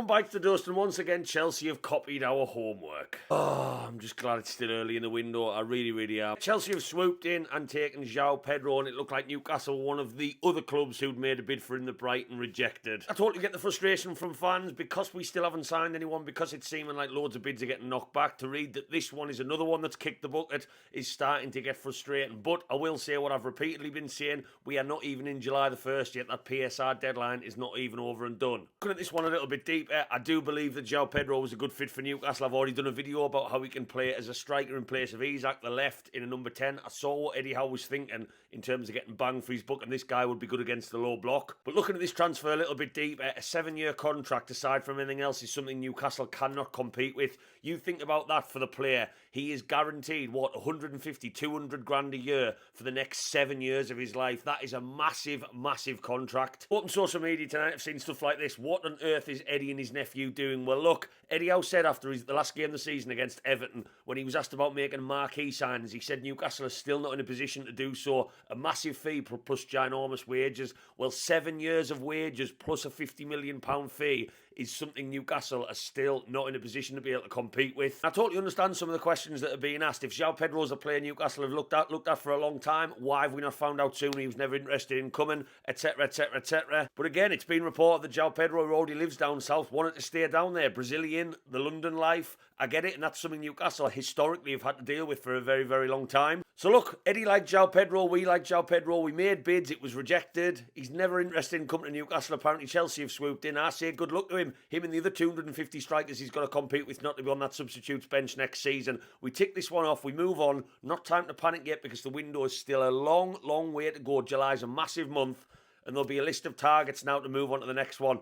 bites the dust, and once again, Chelsea have copied our homework. Oh, I'm just glad it's still early in the window. I really am. Chelsea have swooped in and taken Joao, Pedro, and it looked like Newcastle, one of the other clubs who'd made a bid for him, the Brighton rejected. I totally get the frustration from fans because we still haven't signed anyone, because it's seeming like loads of bids are getting knocked back. To read that this one is another one that's kicked the bucket is starting to get frustrating. But I will say what I've repeatedly been saying, we are not even in July the 1st yet. That PSR deadline is not even over and done. Looking at this one a little bit deeper, I do believe that Joao Pedro was a good fit for Newcastle. I've already done a video about how he can play as a striker in place of Isak, the left, in a number 10. I saw what Eddie Howe was thinking in terms of getting bang for his buck, and this guy would be good against the low block. But looking at this transfer a little bit deeper, a 7-year contract, aside from anything else, is something Newcastle cannot compete with. You think about that for the player. He is guaranteed, 150, 200 grand a year for the next 7 years of his life. That is a massive contract. Open social media tonight, I've seen stuff like this. What on earth is Eddie and his nephew doing? Well, look, Eddie Howe said after the last game of the season against Everton, when he was asked about making marquee signings, he said Newcastle is still not in a position to do so. A massive fee plus ginormous wages. Well, 7 years of wages plus a £50 million fee is something Newcastle are still not in a position to be able to compete with. I totally understand some of the questions that are being asked. If Joao Pedro is a player Newcastle have looked at for a long time, why have we not found out sooner he was never interested in coming, etc. But again, it's been reported that Joao Pedro, who already lives down south, wanted to stay down there. Brazilian, the London life, I get it, and that's something Newcastle historically have had to deal with for a very long time. So look, Eddie liked Joao Pedro, we liked Joao Pedro, we made bids, it was rejected. He's never interested in coming to Newcastle. Apparently Chelsea have swooped in. I say good luck to him. Him and the other 250 strikers he's got to compete with not to be on that substitutes bench next season. We tick this one off, we move on. Not time to panic yet because the window is still a long way to go. July's a massive month and there'll be a list of targets now to move on to the next one.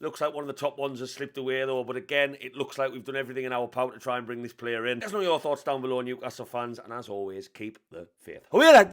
Looks like one of the top ones has slipped away though, but again, it looks like we've done everything in our power to try and bring this player in. Let us know your thoughts down below, Newcastle fans, and as always, keep the faith.